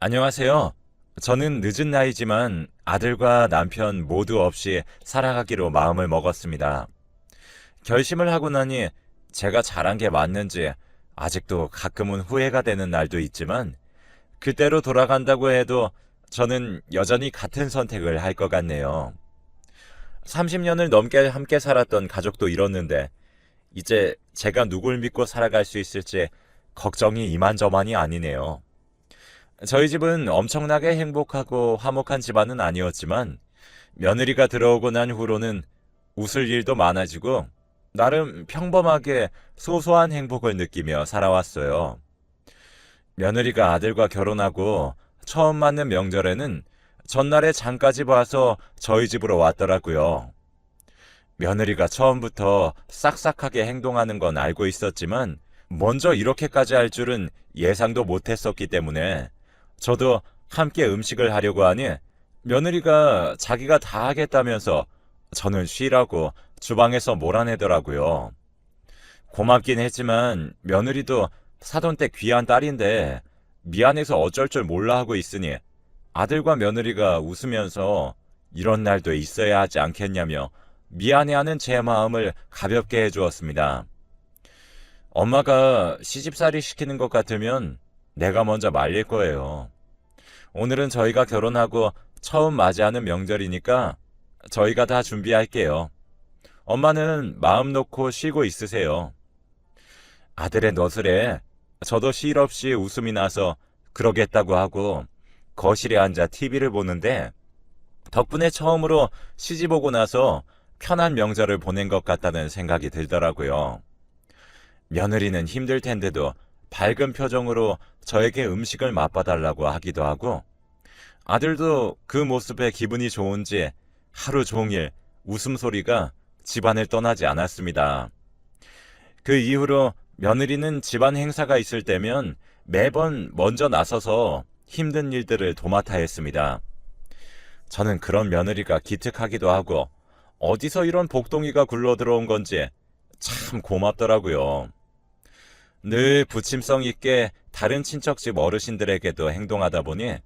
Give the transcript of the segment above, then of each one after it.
안녕하세요. 저는 늦은 나이지만 아들과 남편 모두 없이 살아가기로 마음을 먹었습니다. 결심을 하고 나니 제가 잘한 게 맞는지 아직도 가끔은 후회가 되는 날도 있지만 그때로 돌아간다고 해도 저는 여전히 같은 선택을 할 것 같네요. 30년을 넘게 함께 살았던 가족도 잃었는데 이제 제가 누굴 믿고 살아갈 수 있을지 걱정이 이만저만이 아니네요. 저희 집은 엄청나게 행복하고 화목한 집안은 아니었지만 며느리가 들어오고 난 후로는 웃을 일도 많아지고 나름 평범하게 소소한 행복을 느끼며 살아왔어요. 며느리가 아들과 결혼하고 처음 맞는 명절에는 전날에 장까지 봐서 저희 집으로 왔더라고요. 며느리가 처음부터 싹싹하게 행동하는 건 알고 있었지만 먼저 이렇게까지 할 줄은 예상도 못했었기 때문에 저도 함께 음식을 하려고 하니 며느리가 자기가 다 하겠다면서 저는 쉬라고 주방에서 몰아내더라고요. 고맙긴 했지만 며느리도 사돈댁 귀한 딸인데 미안해서 어쩔 줄 몰라 하고 있으니 아들과 며느리가 웃으면서 이런 날도 있어야 하지 않겠냐며 미안해하는 제 마음을 가볍게 해주었습니다. 엄마가 시집살이 시키는 것 같으면 내가 먼저 말릴 거예요. 오늘은 저희가 결혼하고 처음 맞이하는 명절이니까 저희가 다 준비할게요. 엄마는 마음 놓고 쉬고 있으세요. 아들의 너스레 저도 실 없이 웃음이 나서 그러겠다고 하고 거실에 앉아 TV를 보는데 덕분에 처음으로 시집 오고 나서 편한 명절을 보낸 것 같다는 생각이 들더라고요. 며느리는 힘들 텐데도 밝은 표정으로 저에게 음식을 맛봐달라고 하기도 하고 아들도 그 모습에 기분이 좋은지 하루 종일 웃음소리가 집안을 떠나지 않았습니다. 그 이후로 며느리는 집안 행사가 있을 때면 매번 먼저 나서서 힘든 일들을 도맡아 했습니다. 저는 그런 며느리가 기특하기도 하고 어디서 이런 복동이가 굴러들어온 건지 참 고맙더라고요. 늘 부침성 있게 다른 친척집 어르신들에게도 행동하다 보니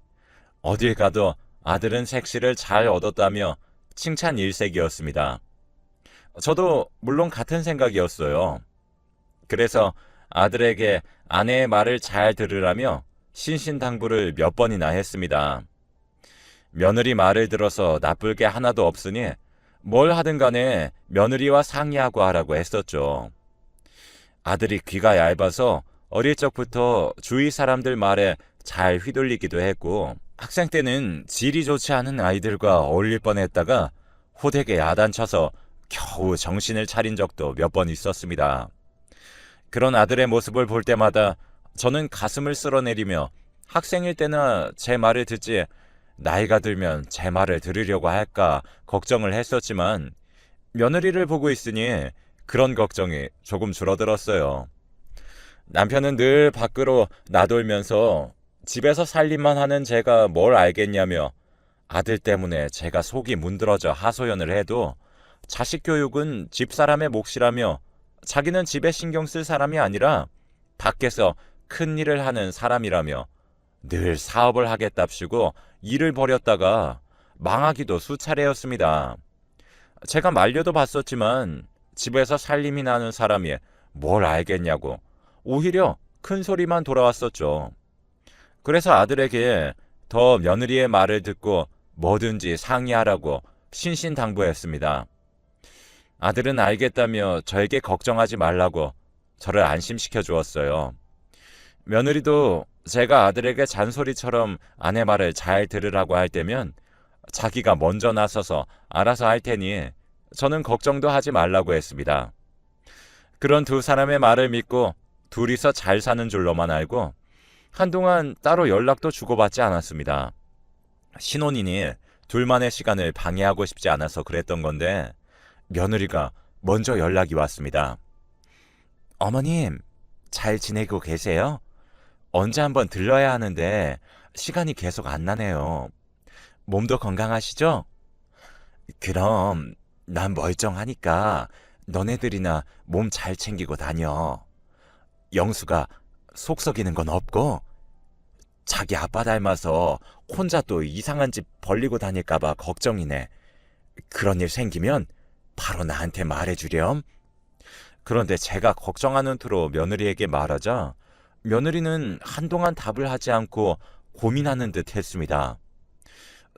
어딜 가도 아들은 색시를 잘 얻었다며 칭찬 일색이었습니다. 저도 물론 같은 생각이었어요. 그래서 아들에게 아내의 말을 잘 들으라며 신신당부를 몇 번이나 했습니다. 며느리 말을 들어서 나쁠 게 하나도 없으니 뭘 하든 간에 며느리와 상의하고 하라고 했었죠. 아들이 귀가 얇아서 어릴 적부터 주위 사람들 말에 잘 휘둘리기도 했고 학생 때는 질이 좋지 않은 아이들과 어울릴 뻔했다가 호되게 야단쳐서 겨우 정신을 차린 적도 몇 번 있었습니다. 그런 아들의 모습을 볼 때마다 저는 가슴을 쓸어내리며 학생일 때나 제 말을 듣지 나이가 들면 제 말을 들으려고 할까 걱정을 했었지만 며느리를 보고 있으니 그런 걱정이 조금 줄어들었어요. 남편은 늘 밖으로 나돌면서 집에서 살림만 하는 제가 뭘 알겠냐며 아들 때문에 제가 속이 문드러져 하소연을 해도 자식 교육은 집사람의 몫이라며 자기는 집에 신경 쓸 사람이 아니라 밖에서 큰 일을 하는 사람이라며 늘 사업을 하겠답시고 일을 벌였다가 망하기도 수차례였습니다. 제가 말려도 봤었지만 집에서 살림이 나는 사람이 뭘 알겠냐고 오히려 큰 소리만 돌아왔었죠. 그래서 아들에게 더 며느리의 말을 듣고 뭐든지 상의하라고 신신당부했습니다. 아들은 알겠다며 저에게 걱정하지 말라고 저를 안심시켜 주었어요. 며느리도 제가 아들에게 잔소리처럼 아내 말을 잘 들으라고 할 때면 자기가 먼저 나서서 알아서 할 테니 저는 걱정도 하지 말라고 했습니다. 그런 두 사람의 말을 믿고 둘이서 잘 사는 줄로만 알고 한동안 따로 연락도 주고받지 않았습니다. 신혼이니 둘만의 시간을 방해하고 싶지 않아서 그랬던 건데 며느리가 먼저 연락이 왔습니다. 어머님, 잘 지내고 계세요? 언제 한번 들러야 하는데 시간이 계속 안 나네요. 몸도 건강하시죠? 그럼 난 멀쩡하니까 너네들이나 몸 잘 챙기고 다녀. 영수가 속 썩이는 건 없고? 자기 아빠 닮아서 혼자 또 이상한 집 벌리고 다닐까봐 걱정이네. 그런 일 생기면 바로 나한테 말해주렴. 그런데 제가 걱정하는 투로 며느리에게 말하자 며느리는 한동안 답을 하지 않고 고민하는 듯 했습니다.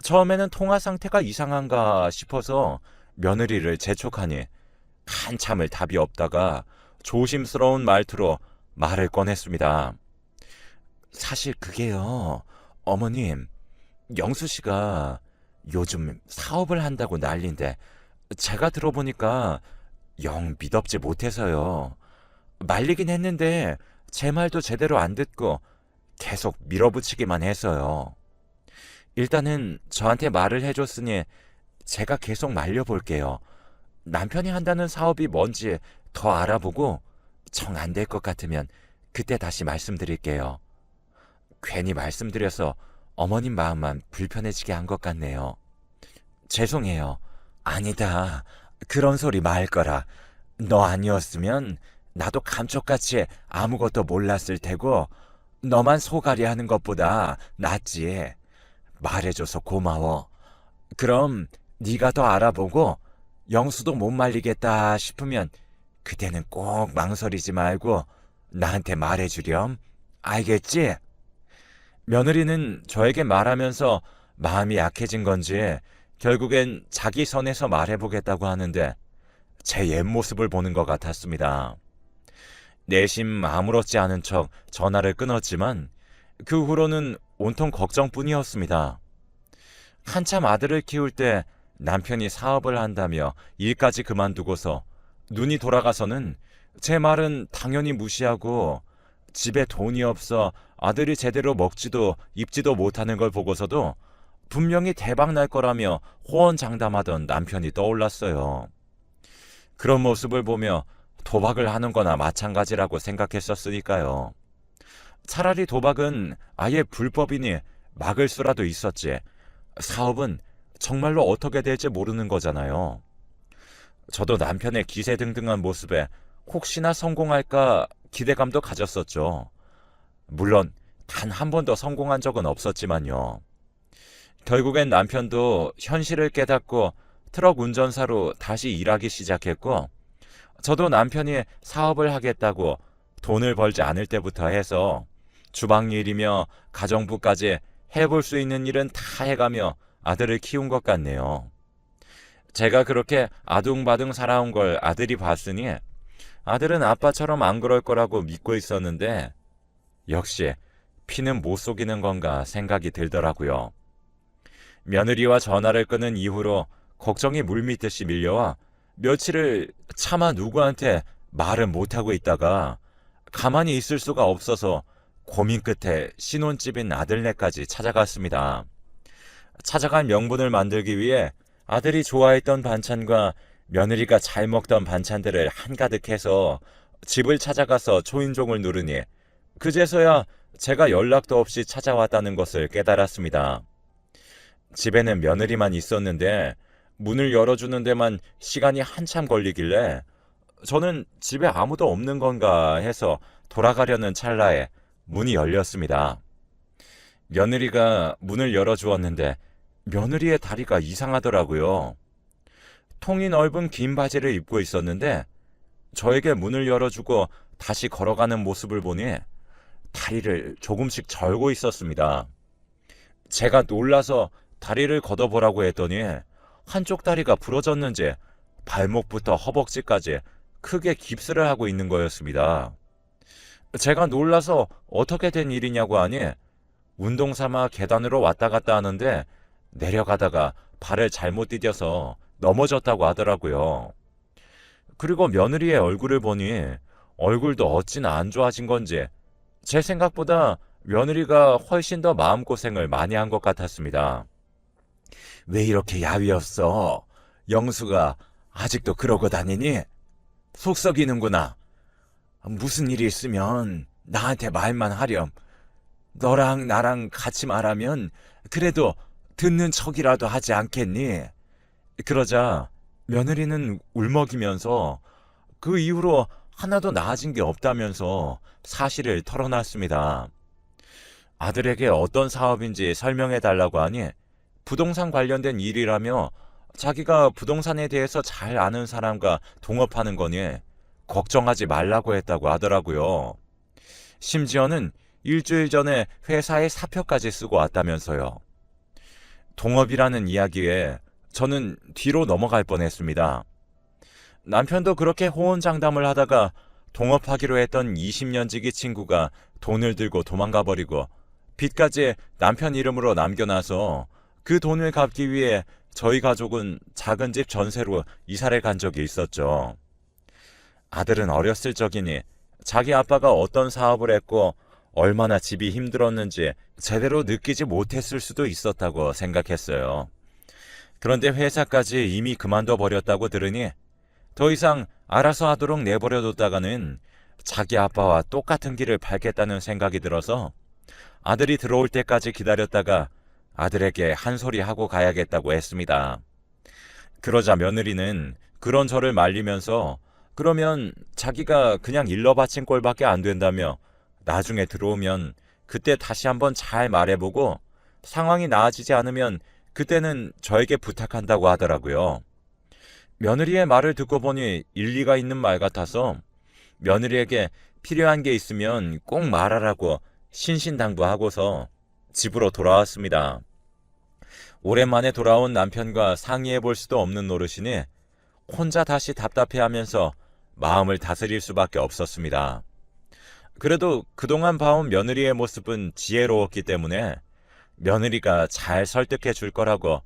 처음에는 통화 상태가 이상한가 싶어서 며느리를 재촉하니 한참을 답이 없다가 조심스러운 말투로 말을 꺼냈습니다. 사실 그게요, 어머님, 영수 씨가 요즘 사업을 한다고 난린데 제가 들어보니까 영 믿업지 못해서요. 말리긴 했는데 제 말도 제대로 안 듣고 계속 밀어붙이기만 해서요. 일단은 저한테 말을 해줬으니 제가 계속 말려볼게요. 남편이 한다는 사업이 뭔지 더 알아보고 정 안 될 것 같으면 그때 다시 말씀드릴게요. 괜히 말씀드려서 어머님 마음만 불편해지게 한 것 같네요. 죄송해요. 아니다. 그런 소리 말 거라. 너 아니었으면 나도 감쪽같이 아무것도 몰랐을 테고 너만 소갈이 하는 것보다 낫지. 말해줘서 고마워. 그럼 네가 더 알아보고 영수도 못 말리겠다 싶으면 그때는 꼭 망설이지 말고 나한테 말해주렴. 알겠지? 며느리는 저에게 말하면서 마음이 약해진 건지 결국엔 자기 선에서 말해보겠다고 하는데 제 옛 모습을 보는 것 같았습니다. 내심 아무렇지 않은 척 전화를 끊었지만 그 후로는 온통 걱정뿐이었습니다. 한참 아들을 키울 때 남편이 사업을 한다며 일까지 그만두고서 눈이 돌아가서는 제 말은 당연히 무시하고 집에 돈이 없어 아들이 제대로 먹지도 입지도 못하는 걸 보고서도 분명히 대박 날 거라며 호언장담하던 남편이 떠올랐어요. 그런 모습을 보며 도박을 하는 거나 마찬가지라고 생각했었으니까요. 차라리 도박은 아예 불법이니 막을 수라도 있었지. 사업은 정말로 어떻게 될지 모르는 거잖아요. 저도 남편의 기세등등한 모습에 혹시나 성공할까 기대감도 가졌었죠. 물론 단 한 번도 성공한 적은 없었지만요. 결국엔 남편도 현실을 깨닫고 트럭 운전사로 다시 일하기 시작했고 저도 남편이 사업을 하겠다고 돈을 벌지 않을 때부터 해서 주방일이며 가정부까지 해볼 수 있는 일은 다 해가며 아들을 키운 것 같네요. 제가 그렇게 아둥바둥 살아온 걸 아들이 봤으니 아들은 아빠처럼 안 그럴 거라고 믿고 있었는데 역시 피는 못 속이는 건가 생각이 들더라고요. 며느리와 전화를 끊은 이후로 걱정이 물밀듯이 밀려와 며칠을 차마 누구한테 말을 못하고 있다가 가만히 있을 수가 없어서 고민 끝에 신혼집인 아들네까지 찾아갔습니다. 찾아간 명분을 만들기 위해 아들이 좋아했던 반찬과 며느리가 잘 먹던 반찬들을 한가득 해서 집을 찾아가서 초인종을 누르니 그제서야 제가 연락도 없이 찾아왔다는 것을 깨달았습니다. 집에는 며느리만 있었는데 문을 열어주는 데만 시간이 한참 걸리길래 저는 집에 아무도 없는 건가 해서 돌아가려는 찰나에 문이 열렸습니다. 며느리가 문을 열어주었는데 며느리의 다리가 이상하더라고요. 통이 넓은 긴 바지를 입고 있었는데 저에게 문을 열어주고 다시 걸어가는 모습을 보니 다리를 조금씩 절고 있었습니다. 제가 놀라서 다리를 걷어보라고 했더니 한쪽 다리가 부러졌는지 발목부터 허벅지까지 크게 깁스를 하고 있는 거였습니다. 제가 놀라서 어떻게 된 일이냐고 하니 운동 삼아 계단으로 왔다 갔다 하는데 내려가다가 발을 잘못 디뎌서 넘어졌다고 하더라고요. 그리고 며느리의 얼굴을 보니 얼굴도 어찌나 안 좋아진 건지 제 생각보다 며느리가 훨씬 더 마음고생을 많이 한 것 같았습니다. 왜 이렇게 야위 없어? 영수가 아직도 그러고 다니니? 속 썩이는구나. 무슨 일이 있으면 나한테 말만 하렴. 너랑 나랑 같이 말하면 그래도 듣는 척이라도 하지 않겠니? 그러자 며느리는 울먹이면서 그 이후로 하나도 나아진 게 없다면서 사실을 털어놨습니다. 아들에게 어떤 사업인지 설명해 달라고 하니 부동산 관련된 일이라며 자기가 부동산에 대해서 잘 아는 사람과 동업하는 거니 걱정하지 말라고 했다고 하더라고요. 심지어는 일주일 전에 회사에 사표까지 쓰고 왔다면서요. 동업이라는 이야기에 저는 뒤로 넘어갈 뻔했습니다. 남편도 그렇게 호언장담을 하다가 동업하기로 했던 20년 지기 친구가 돈을 들고 도망가 버리고 빚까지 남편 이름으로 남겨놔서 그 돈을 갚기 위해 저희 가족은 작은 집 전세로 이사를 간 적이 있었죠. 아들은 어렸을 적이니 자기 아빠가 어떤 사업을 했고 얼마나 집이 힘들었는지 제대로 느끼지 못했을 수도 있었다고 생각했어요. 그런데 회사까지 이미 그만둬 버렸다고 들으니 더 이상 알아서 하도록 내버려뒀다가는 자기 아빠와 똑같은 길을 밟겠다는 생각이 들어서 아들이 들어올 때까지 기다렸다가 아들에게 한 소리 하고 가야겠다고 했습니다. 그러자 며느리는 그런 저를 말리면서 그러면 자기가 그냥 일러 바친 꼴밖에 안 된다며 나중에 들어오면 그때 다시 한번 잘 말해보고 상황이 나아지지 않으면 그때는 저에게 부탁한다고 하더라고요. 며느리의 말을 듣고 보니 일리가 있는 말 같아서 며느리에게 필요한 게 있으면 꼭 말하라고 신신당부하고서 집으로 돌아왔습니다. 오랜만에 돌아온 남편과 상의해 볼 수도 없는 노릇이니 혼자 다시 답답해하면서 마음을 다스릴 수밖에 없었습니다. 그래도 그동안 봐온 며느리의 모습은 지혜로웠기 때문에 며느리가 잘 설득해 줄 거라고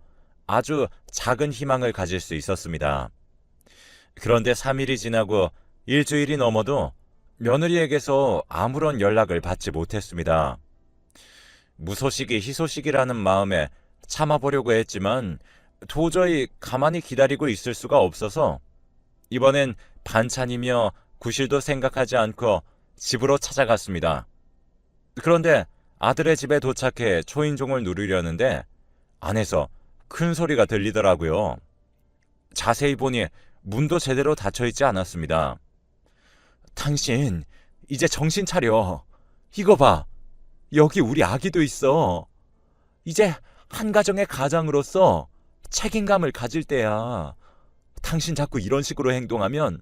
아주 작은 희망을 가질 수 있었습니다. 그런데 3일이 지나고 일주일이 넘어도 며느리에게서 아무런 연락을 받지 못했습니다. 무소식이 희소식이라는 마음에 참아보려고 했지만 도저히 가만히 기다리고 있을 수가 없어서 이번엔 반찬이며 구실도 생각하지 않고 집으로 찾아갔습니다. 그런데 아들의 집에 도착해 초인종을 누르려는데 안에서 큰 소리가 들리더라고요. 자세히 보니 문도 제대로 닫혀있지 않았습니다. 당신 이제 정신 차려. 이거 봐. 여기 우리 아기도 있어. 이제 한 가정의 가장으로서 책임감을 가질 때야. 당신 자꾸 이런 식으로 행동하면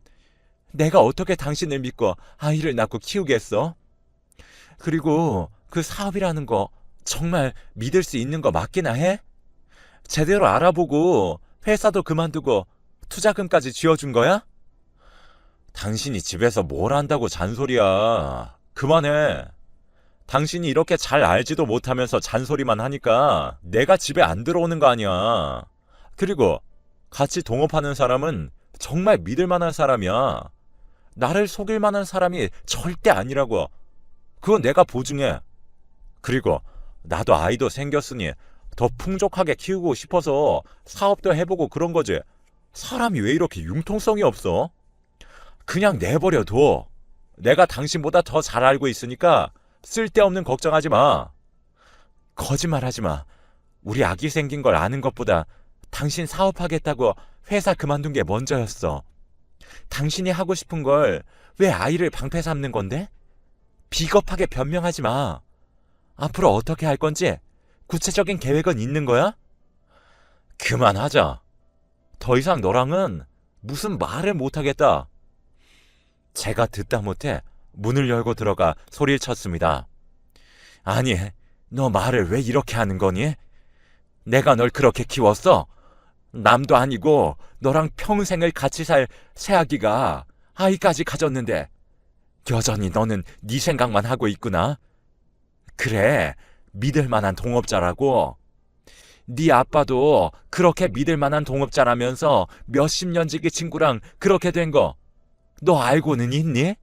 내가 어떻게 당신을 믿고 아이를 낳고 키우겠어? 그리고 그 사업이라는 거 정말 믿을 수 있는 거 맞기나 해? 제대로 알아보고 회사도 그만두고 투자금까지 쥐어준 거야? 당신이 집에서 뭘 한다고 잔소리야. 그만해. 당신이 이렇게 잘 알지도 못하면서 잔소리만 하니까 내가 집에 안 들어오는 거 아니야. 그리고 같이 동업하는 사람은 정말 믿을 만한 사람이야. 나를 속일 만한 사람이 절대 아니라고. 그건 내가 보증해. 그리고 나도 아이도 생겼으니 더 풍족하게 키우고 싶어서 사업도 해보고 그런 거지. 사람이 왜 이렇게 융통성이 없어? 그냥 내버려둬. 내가 당신보다 더 잘 알고 있으니까 쓸데없는 걱정하지 마. 거짓말하지 마. 우리 아기 생긴 걸 아는 것보다 당신 사업하겠다고 회사 그만둔 게 먼저였어. 당신이 하고 싶은 걸 왜 아이를 방패 삼는 건데? 비겁하게 변명하지 마. 앞으로 어떻게 할 건지 구체적인 계획은 있는 거야? 그만하자. 더 이상 너랑은 무슨 말을 못하겠다. 제가 듣다 못해 문을 열고 들어가 소리를 쳤습니다. 아니, 너 말을 왜 이렇게 하는 거니? 내가 널 그렇게 키웠어? 남도 아니고 너랑 평생을 같이 살 새아기가 아이까지 가졌는데 여전히 너는 네 생각만 하고 있구나. 그래, 믿을 만한 동업자라고. 네 아빠도 그렇게 믿을 만한 동업자라면서 몇십 년 지기 친구랑 그렇게 된 거 너 알고는 있니?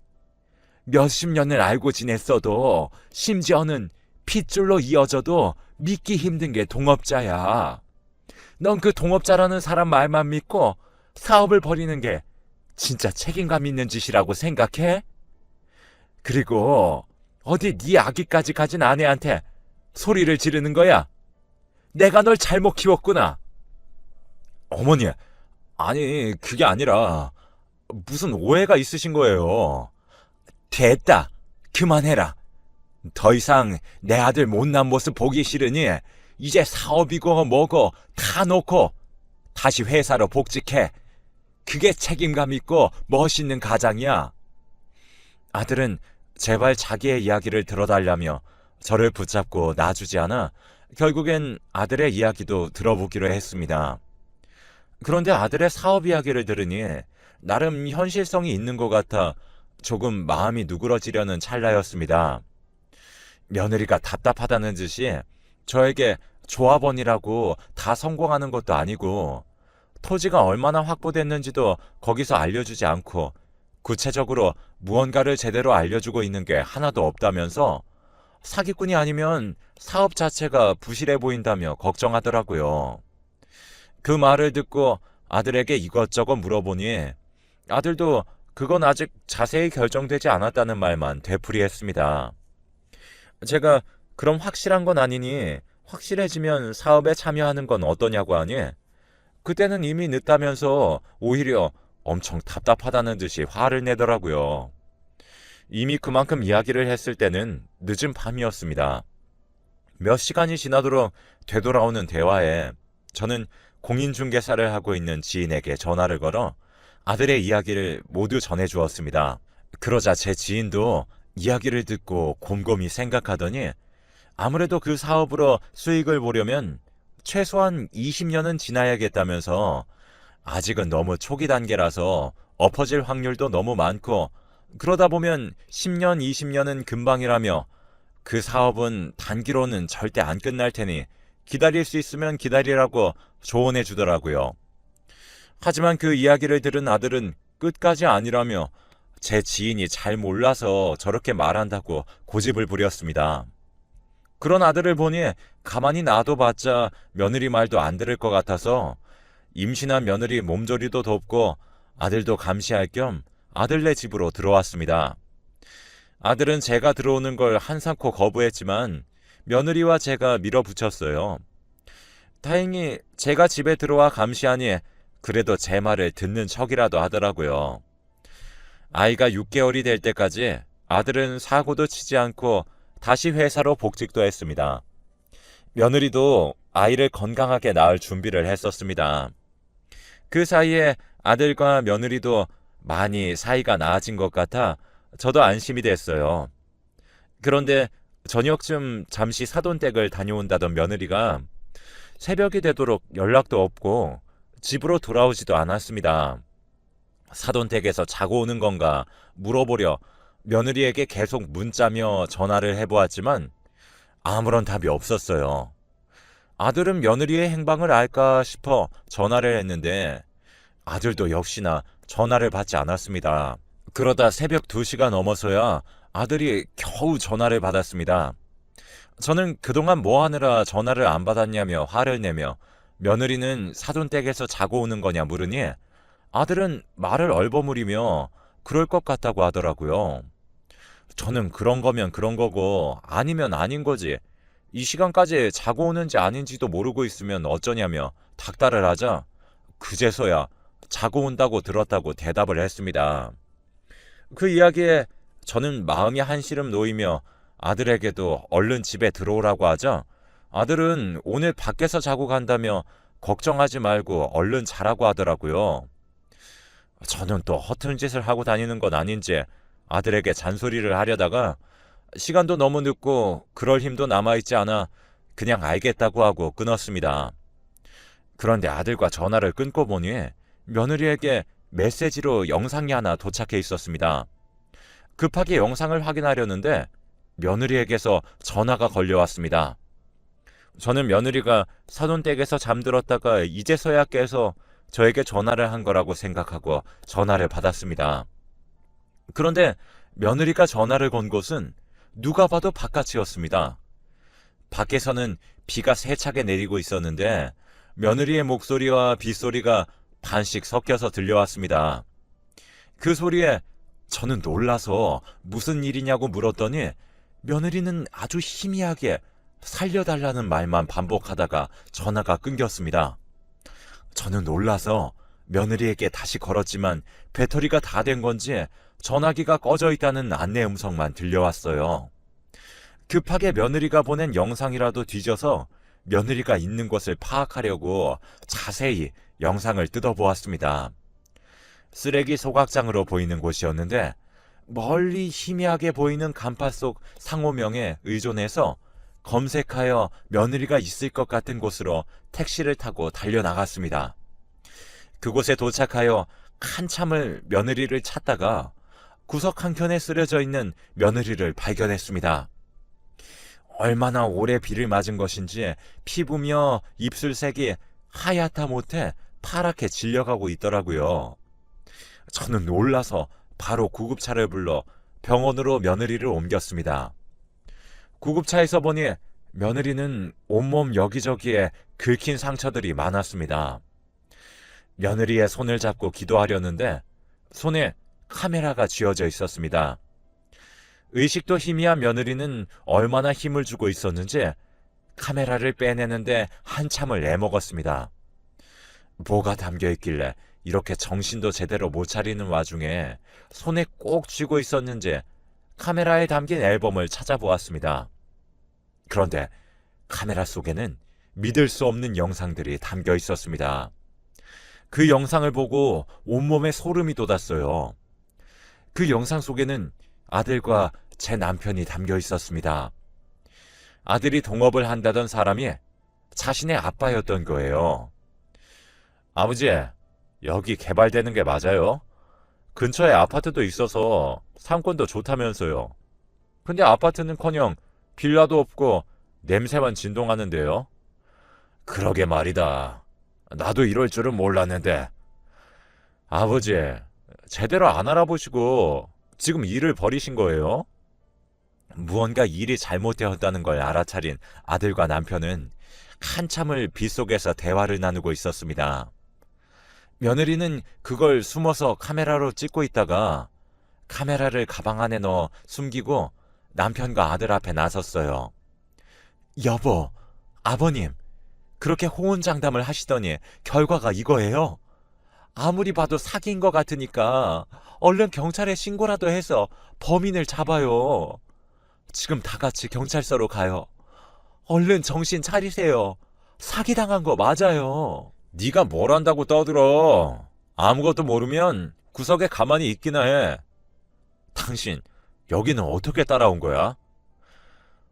몇십 년을 알고 지냈어도 심지어는 핏줄로 이어져도 믿기 힘든 게 동업자야. 넌 그 동업자라는 사람 말만 믿고 사업을 벌이는 게 진짜 책임감 있는 짓이라고 생각해? 그리고 어디 네 아기까지 가진 아내한테 소리를 지르는 거야? 내가 널 잘못 키웠구나. 어머니, 아니 그게 아니라 무슨 오해가 있으신 거예요. 됐다. 그만해라. 더 이상 내 아들 못난 모습 보기 싫으니 이제 사업이고 뭐고 다 놓고 다시 회사로 복직해. 그게 책임감 있고 멋있는 가장이야. 아들은 제발 자기의 이야기를 들어달라며 저를 붙잡고 놔주지 않아 결국엔 아들의 이야기도 들어보기로 했습니다. 그런데 아들의 사업 이야기를 들으니 나름 현실성이 있는 것 같아 조금 마음이 누그러지려는 찰나였습니다. 며느리가 답답하다는 듯이 저에게 조합원이라고 다 성공하는 것도 아니고 토지가 얼마나 확보됐는지도 거기서 알려주지 않고 구체적으로 무언가를 제대로 알려주고 있는 게 하나도 없다면서 사기꾼이 아니면 사업 자체가 부실해 보인다며 걱정하더라고요. 그 말을 듣고 아들에게 이것저것 물어보니 아들도 그건 아직 자세히 결정되지 않았다는 말만 되풀이했습니다. 제가 그럼 확실한 건 아니니 확실해지면 사업에 참여하는 건 어떠냐고 하니 그때는 이미 늦다면서 오히려 엄청 답답하다는 듯이 화를 내더라고요. 이미 그만큼 이야기를 했을 때는 늦은 밤이었습니다. 몇 시간이 지나도록 되돌아오는 대화에 저는 공인중개사를 하고 있는 지인에게 전화를 걸어 아들의 이야기를 모두 전해주었습니다. 그러자 제 지인도 이야기를 듣고 곰곰이 생각하더니 아무래도 그 사업으로 수익을 보려면 최소한 20년은 지나야겠다면서 아직은 너무 초기 단계라서 엎어질 확률도 너무 많고 그러다 보면 10년, 20년은 금방이라며 그 사업은 단기로는 절대 안 끝날 테니 기다릴 수 있으면 기다리라고 조언해 주더라고요. 하지만 그 이야기를 들은 아들은 끝까지 아니라며 제 지인이 잘 몰라서 저렇게 말한다고 고집을 부렸습니다. 그런 아들을 보니 가만히 놔둬봤자 며느리 말도 안 들을 것 같아서 임신한 며느리 몸조리도 돕고 아들도 감시할 겸 아들네 집으로 들어왔습니다. 아들은 제가 들어오는 걸 한사코 거부했지만 며느리와 제가 밀어붙였어요. 다행히 제가 집에 들어와 감시하니 그래도 제 말을 듣는 척이라도 하더라고요. 아이가 6개월이 될 때까지 아들은 사고도 치지 않고 다시 회사로 복직도 했습니다. 며느리도 아이를 건강하게 낳을 준비를 했었습니다. 그 사이에 아들과 며느리도 많이 사이가 나아진 것 같아 저도 안심이 됐어요. 그런데 저녁쯤 잠시 사돈댁을 다녀온다던 며느리가 새벽이 되도록 연락도 없고 집으로 돌아오지도 않았습니다. 사돈댁에서 자고 오는 건가 물어보려 며느리에게 계속 문자며 전화를 해보았지만 아무런 답이 없었어요. 아들은 며느리의 행방을 알까 싶어 전화를 했는데 아들도 역시나 전화를 받지 않았습니다. 그러다 새벽 2시가 넘어서야 아들이 겨우 전화를 받았습니다. 저는 그동안 뭐 하느라 전화를 안 받았냐며 화를 내며 며느리는 사돈댁에서 자고 오는 거냐 물으니 아들은 말을 얼버무리며 그럴 것 같다고 하더라고요. 저는 그런 거면 그런 거고 아니면 아닌 거지. 이 시간까지 자고 오는지 아닌지도 모르고 있으면 어쩌냐며 닥달을 하자 그제서야 자고 온다고 들었다고 대답을 했습니다. 그 이야기에 저는 마음이 한시름 놓이며 아들에게도 얼른 집에 들어오라고 하자 아들은 오늘 밖에서 자고 간다며 걱정하지 말고 얼른 자라고 하더라고요. 저는 또 허튼 짓을 하고 다니는 건 아닌지 아들에게 잔소리를 하려다가 시간도 너무 늦고 그럴 힘도 남아있지 않아 그냥 알겠다고 하고 끊었습니다. 그런데 아들과 전화를 끊고 보니 며느리에게 메시지로 영상이 하나 도착해 있었습니다. 급하게 영상을 확인하려는데 며느리에게서 전화가 걸려왔습니다. 저는 며느리가 사돈댁에서 잠들었다가 이제서야 깨서 저에게 전화를 한 거라고 생각하고 전화를 받았습니다. 그런데 며느리가 전화를 건 곳은 누가 봐도 바깥이었습니다. 밖에서는 비가 세차게 내리고 있었는데 며느리의 목소리와 빗소리가 반씩 섞여서 들려왔습니다. 그 소리에 저는 놀라서 무슨 일이냐고 물었더니 며느리는 아주 희미하게 살려달라는 말만 반복하다가 전화가 끊겼습니다. 저는 놀라서 며느리에게 다시 걸었지만 배터리가 다 된 건지 전화기가 꺼져 있다는 안내 음성만 들려왔어요. 급하게 며느리가 보낸 영상이라도 뒤져서 며느리가 있는 곳을 파악하려고 자세히 영상을 뜯어보았습니다. 쓰레기 소각장으로 보이는 곳이었는데 멀리 희미하게 보이는 간판 속 상호명에 의존해서 검색하여 며느리가 있을 것 같은 곳으로 택시를 타고 달려나갔습니다. 그곳에 도착하여 한참을 며느리를 찾다가 구석 한켠에 쓰러져 있는 며느리를 발견했습니다. 얼마나 오래 비를 맞은 것인지 피부며 입술색이 하얗다 못해 파랗게 질려가고 있더라고요. 저는 놀라서 바로 구급차를 불러 병원으로 며느리를 옮겼습니다. 구급차에서 보니 며느리는 온몸 여기저기에 긁힌 상처들이 많았습니다. 며느리의 손을 잡고 기도하려는데 손에 카메라가 쥐어져 있었습니다. 의식도 희미한 며느리는 얼마나 힘을 주고 있었는지 카메라를 빼내는데 한참을 애먹었습니다. 뭐가 담겨 있길래 이렇게 정신도 제대로 못 차리는 와중에 손에 꼭 쥐고 있었는지 카메라에 담긴 앨범을 찾아보았습니다. 그런데 카메라 속에는 믿을 수 없는 영상들이 담겨 있었습니다. 그 영상을 보고 온몸에 소름이 돋았어요. 그 영상 속에는 아들과 제 남편이 담겨 있었습니다. 아들이 동업을 한다던 사람이 자신의 아빠였던 거예요. 아버지, 여기 개발되는 게 맞아요? 근처에 아파트도 있어서 상권도 좋다면서요. 근데 아파트는커녕 빌라도 없고 냄새만 진동하는데요. 그러게 말이다. 나도 이럴 줄은 몰랐는데. 아버지, 제대로 안 알아보시고 지금 일을 버리신 거예요? 무언가 일이 잘못되었다는 걸 알아차린 아들과 남편은 한참을 빗속에서 대화를 나누고 있었습니다. 며느리는 그걸 숨어서 카메라로 찍고 있다가 카메라를 가방 안에 넣어 숨기고 남편과 아들 앞에 나섰어요. 여보, 아버님, 그렇게 호언장담을 하시더니 결과가 이거예요? 아무리 봐도 사기인 것 같으니까 얼른 경찰에 신고라도 해서 범인을 잡아요. 지금 다 같이 경찰서로 가요. 얼른 정신 차리세요. 사기당한 거 맞아요. 네가 뭘 안다고 떠들어. 아무것도 모르면 구석에 가만히 있기나 해. 당신 여기는 어떻게 따라온 거야?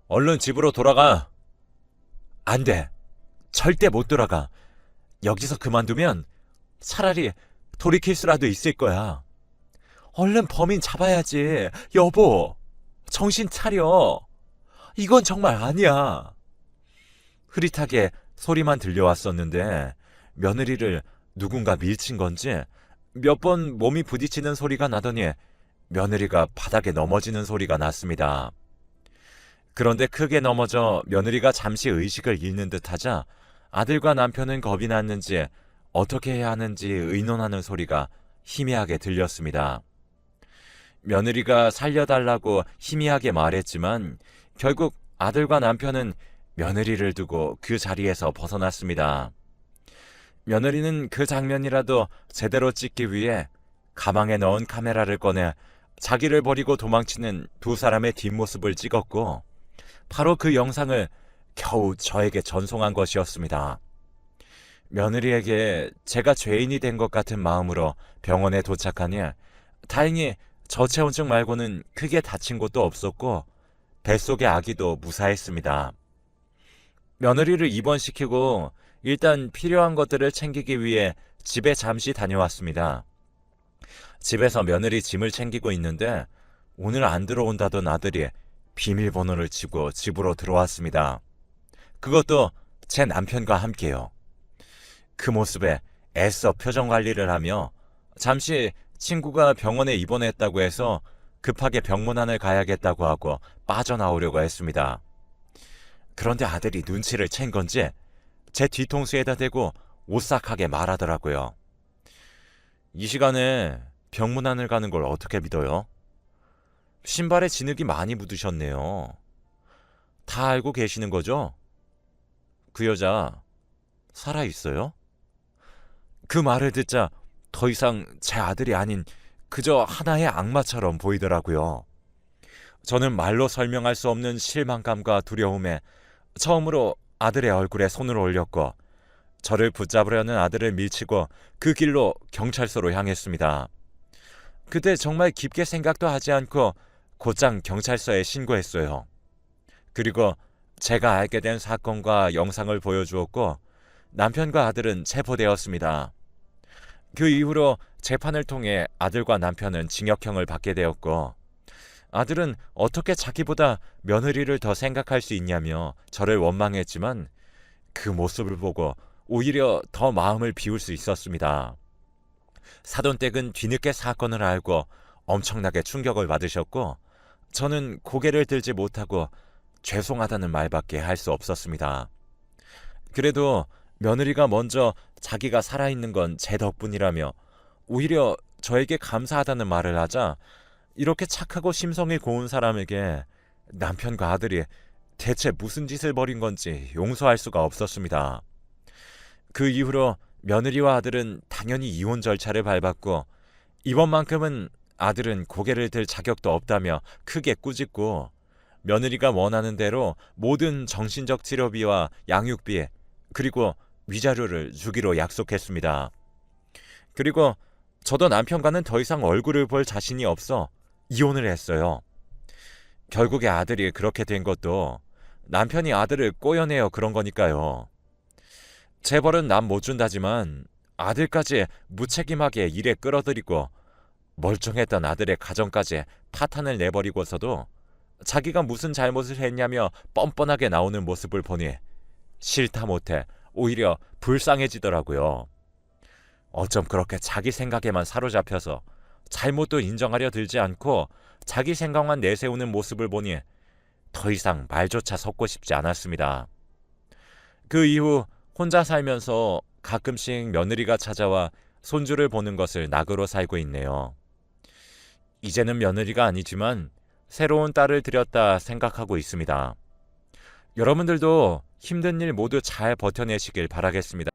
얼른 집으로 돌아가. 안 돼. 절대 못 돌아가. 여기서 그만두면 차라리 돌이킬 수라도 있을 거야. 얼른 범인 잡아야지. 여보, 정신 차려. 이건 정말 아니야. 흐릿하게 소리만 들려왔었는데 며느리를 누군가 밀친 건지 몇 번 몸이 부딪히는 소리가 나더니 며느리가 바닥에 넘어지는 소리가 났습니다. 그런데 크게 넘어져 며느리가 잠시 의식을 잃는 듯하자 아들과 남편은 겁이 났는지 어떻게 해야 하는지 의논하는 소리가 희미하게 들렸습니다. 며느리가 살려달라고 희미하게 말했지만 결국 아들과 남편은 며느리를 두고 그 자리에서 벗어났습니다. 며느리는 그 장면이라도 제대로 찍기 위해 가방에 넣은 카메라를 꺼내 자기를 버리고 도망치는 두 사람의 뒷모습을 찍었고 바로 그 영상을 겨우 저에게 전송한 것이었습니다. 며느리에게 제가 죄인이 된 것 같은 마음으로 병원에 도착하니 다행히 저체온증 말고는 크게 다친 곳도 없었고 뱃속의 아기도 무사했습니다. 며느리를 입원시키고 일단 필요한 것들을 챙기기 위해 집에 잠시 다녀왔습니다. 집에서 며느리 짐을 챙기고 있는데 오늘 안 들어온다던 아들이 비밀번호를 치고 집으로 들어왔습니다. 그것도 제 남편과 함께요. 그 모습에 애써 표정 관리를 하며 잠시 친구가 병원에 입원했다고 해서 급하게 병문안을 가야겠다고 하고 빠져나오려고 했습니다. 그런데 아들이 눈치를 챈 건지 제 뒤통수에다 대고 오싹하게 말하더라고요. 이 시간에 병문안을 가는 걸 어떻게 믿어요? 신발에 진흙이 많이 묻으셨네요. 다 알고 계시는 거죠? 그 여자 살아있어요? 그 말을 듣자 더 이상 제 아들이 아닌 그저 하나의 악마처럼 보이더라고요. 저는 말로 설명할 수 없는 실망감과 두려움에 처음으로 아들의 얼굴에 손을 올렸고 저를 붙잡으려는 아들을 밀치고 그 길로 경찰서로 향했습니다. 그때 정말 깊게 생각도 하지 않고 곧장 경찰서에 신고했어요. 그리고 제가 알게 된 사건과 영상을 보여주었고 남편과 아들은 체포되었습니다. 그 이후로 재판을 통해 아들과 남편은 징역형을 받게 되었고 아들은 어떻게 자기보다 며느리를 더 생각할 수 있냐며 저를 원망했지만 그 모습을 보고 오히려 더 마음을 비울 수 있었습니다. 사돈댁은 뒤늦게 사건을 알고 엄청나게 충격을 받으셨고 저는 고개를 들지 못하고 죄송하다는 말밖에 할 수 없었습니다. 그래도 며느리가 먼저 자기가 살아있는 건 제 덕분이라며 오히려 저에게 감사하다는 말을 하자 이렇게 착하고 심성이 고운 사람에게 남편과 아들이 대체 무슨 짓을 벌인 건지 용서할 수가 없었습니다. 그 이후로 며느리와 아들은 당연히 이혼 절차를 밟았고 이번만큼은 아들은 고개를 들 자격도 없다며 크게 꾸짖고 며느리가 원하는 대로 모든 정신적 치료비와 양육비 그리고 위자료를 주기로 약속했습니다. 그리고 저도 남편과는 더 이상 얼굴을 볼 자신이 없어 이혼을 했어요. 결국에 아들이 그렇게 된 것도 남편이 아들을 꼬여내어 그런 거니까요. 재벌은 남 못 준다지만 아들까지 무책임하게 일에 끌어들이고 멀쩡했던 아들의 가정까지 파탄을 내버리고서도 자기가 무슨 잘못을 했냐며 뻔뻔하게 나오는 모습을 보니 싫다 못해 오히려 불쌍해지더라고요. 어쩜 그렇게 자기 생각에만 사로잡혀서 잘못도 인정하려 들지 않고 자기 생각만 내세우는 모습을 보니 더 이상 말조차 섞고 싶지 않았습니다. 그 이후 혼자 살면서 가끔씩 며느리가 찾아와 손주를 보는 것을 낙으로 살고 있네요. 이제는 며느리가 아니지만 새로운 딸을 들였다 생각하고 있습니다. 여러분들도 힘든 일 모두 잘 버텨내시길 바라겠습니다.